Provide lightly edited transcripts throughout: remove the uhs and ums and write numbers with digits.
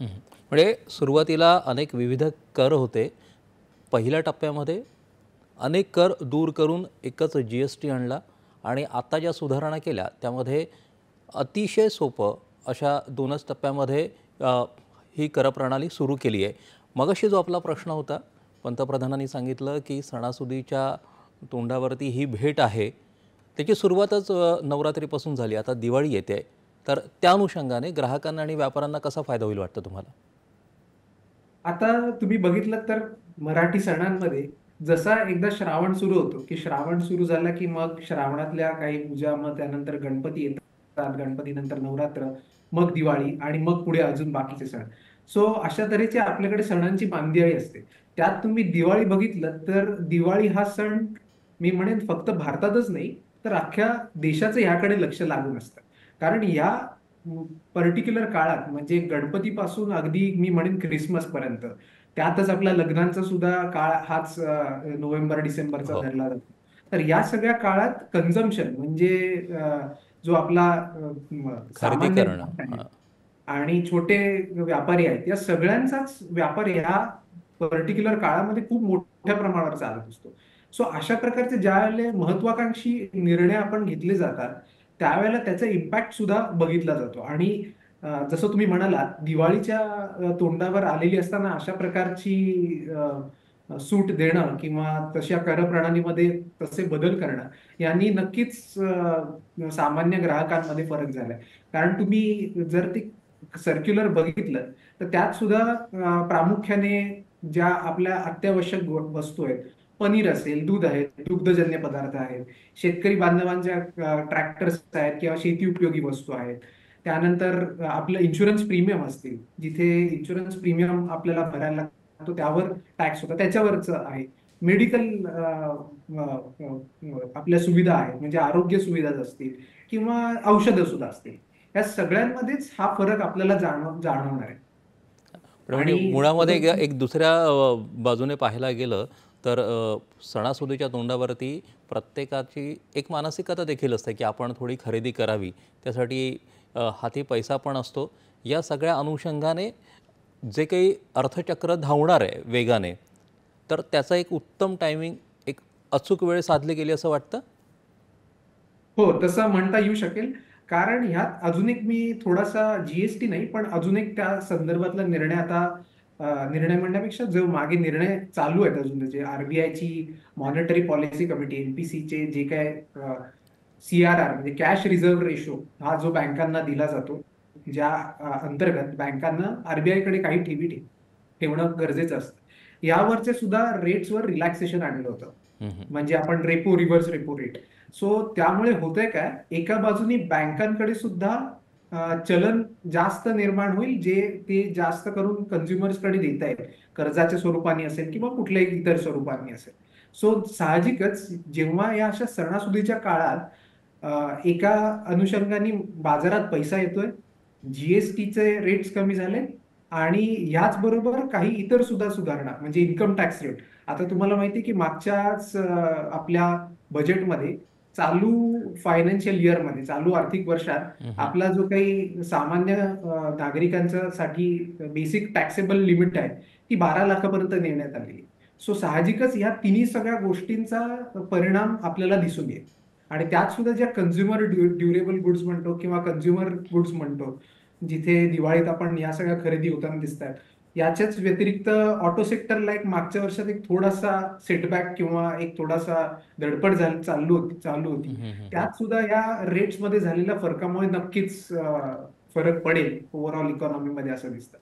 हं. म्हणजे सुरुवातीला अनेक विविध कर होते. पहिल्या टप्प्यामध्ये अनेक कर दूर करून एकच जी-एस-टी आणला आणि आता ज्या सुधारणा केल्या त्यामध्ये अतिशय सोपं अशा 2च टप्प्यामध्ये ही करप्रणाली सुरू केली आहे. मगाशी जो आपला प्रश्न होता, पंतप्रधानांनी सांगितलं की सणासुदीच्या तोंडावरती ही भेट आहे. त्याची सुरुवातच नवरात्रीपासून झाली. आता दिवाळी येते. तर त्या अनुषंगाने ग्राहकांना आणि व्यापाऱ्यांना कसा फायदा होईल वाटतं तुम्हाला? आता तुम्ही बघितलं तर मराठी सणांमध्ये जसा एकदा श्रावण सुरू होतो, की श्रावण सुरू झाला की मग श्रावणातल्या काही पूजा, मग त्यानंतर गणपती येतात, गणपतीनंतर नवरात्र, मग दिवाळी आणि मग पुढे अजून बाकीचे सण. सो अशा तऱ्हेची आपल्याकडे सणांची मांदियाळी असते. त्यात तुम्ही दिवाळी बघितलं तर दिवाळी हा सण मी म्हणेन फक्त भारतातच नाही, तर अख्ख्या देशाचं ह्याकडे लक्ष लागून असतं. कारण या पर्टिक्युलर काळात म्हणजे गणपतीपासून अगदी मी म्हणेन ख्रिसमस पर्यंत त्यातच आपल्या लग्नांचा सुद्धा काळ हाच नोव्हेंबर डिसेंबरचा हो. धरला जातो. तर या सगळ्या काळात कन्झम्पशन म्हणजे जो आपला खरेदी सामान्य करणं. ग्राहक आहे हां. आणि छोटे व्यापारी आहेत या सगळ्यांचाच व्यापार ह्या पर्टिक्युलर काळामध्ये खूप मोठ्या प्रमाणावर चालत असतो. सो अशा प्रकारचे ज्या वेळेला महत्वाकांक्षी निर्णय आपण घेतले जातात त्यावेळेला त्याचा इम्पॅक्ट सुद्धा बघितला जातो आणि जसं तुम्ही म्हणालात दिवाळीच्या तोंडावर आलेली असताना अशा प्रकारची सूट देणं किंवा तशा करप्रणालीमध्ये तसे बदल करणं यांनी नक्कीच सामान्य ग्राहकांमध्ये फरक झालाय. कारण तुम्ही जर ते सर्क्युलर बघितलं तर त्यात सुद्धा प्रामुख्याने ज्या आपल्या अत्यावश्यक वस्तू आहेत, पनीर असेल, दूध आहे, दुग्धजन्य पदार्थ आहेत, शेतकरी बांधवांच्या ट्रॅक्टर्स आहेत किंवा शेती उपयोगी वस्तू आहेत. त्यानंतर आपलं इन्शुरन्स प्रीमियम असतील, जिथे इन्शुरन्स प्रीमियम आपल्याला भरायला लागतो त्यावर टॅक्स होता त्याच्यावरचं आहे. मेडिकल आपल्या सुविधा आहेत म्हणजे आरोग्य सुविधा असतील किंवा औषधं सुद्धा असतील. या सगळ्यांमध्येच हा फरक आपल्याला जाणवणार आहे. पण म्हणजे आणि मुळामध्ये एक दुसऱ्या बाजूने पाहायला गेलं तर सणासुदीच्या तोंडावरती प्रत्येकाची एक मानसिकता देखील असते की आपण थोडी खरेदी करावी. त्यासाठी हाती पैसा पण असतो. या सगळ्या अनुषंगाने जे काही अर्थचक्र धावणार आहे वेगाने, तर त्याचा एक उत्तम टायमिंग, एक अचूक वेळ साधली गेली असं वाटतं? हो, तसं म्हणता येऊ शकेल. कारण ह्यात अजून एक मी थोडासा जी नाही, पण अजून एक त्या संदर्भातला निर्णय आता निर्णय म्हणण्यापेक्षा जो मागे निर्णय चालू आहेत अजून त्याचे आर-बी-आयची मॉनिटरी पॉलिसी कमिटी, एम-पी-सीचे जे काय सी-आर-आर म्हणजे कॅश रिझर्व्ह रेशो हा जो बँकांना दिला जातो, ज्या अंतर्गत बँकांना आर-बी-आयकडे काही ठेवणं गरजेचं असतं. यावरचे सुद्धा रेट्सवर रिलॅक्सेशन आणलं होतं. हं, हं. म्हणजे आपण repo, reverse repo rate. So त्यामुळे होतंय काय, एका बाजूनी बँकांकडे सुद्धा चलन जास्त निर्माण होईल, जे ते जास्त करून कन्झ्युमर्सकडे देता येईल. कर्जाच्या स्वरूपाने असेल किंवा कुठल्याही इतर स्वरूपाने असेल. सो साहजिकच जेव्हा या अशा सणासुदीच्या काळात एका अनुषंगाने बाजारात पैसा येतोय, जी-एस-टीचे रेट्स कमी झाले आणि ह्याचबरोबर काही इतर सुद्धा सुधारणा म्हणजे इन्कम टॅक्स रेट. आता तुम्हाला माहिती आहे की मागच्याच आपल्या बजेटमध्ये चालू फायनान्शियल इयरमध्ये, चालू आर्थिक वर्षात हं, हं. आपला जो काही सामान्य नागरिकांसाठी बेसिक टॅक्सेबल लिमिट आहे, ती 12 लाखापर्यंत नेण्यात आलेली आहे. सो साहजिकच या तिन्ही सगळ्या गोष्टींचा परिणाम आपल्याला दिसून येईल. आणि त्यात सुद्धा ज्या कन्झ्युमर ड्युरेबल गुड्स म्हणतो किंवा कन्झ्युमर गुड्स म्हणतो, जिथे दिवाळीत आपण या सगळ्या खरेदी होताना दिसतात. याच्याच व्यतिरिक्त ऑटो सेक्टरला एक मागच्या वर्षात एक थोडासा सेटबॅक किंवा एक थोडासा धडपड चालू हं, होती. हं, हं, हं. त्यात सुद्धा या रेट्समध्ये झालेल्या फरकामुळे नक्कीच फरक पडेल ओव्हरऑल इकॉनॉमीमध्ये असं दिसतं.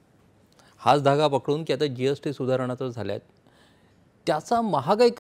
हाच धागा पकडून की आता जी-एस-टी सुधारणा तर झाल्यात. त्याचा महागाई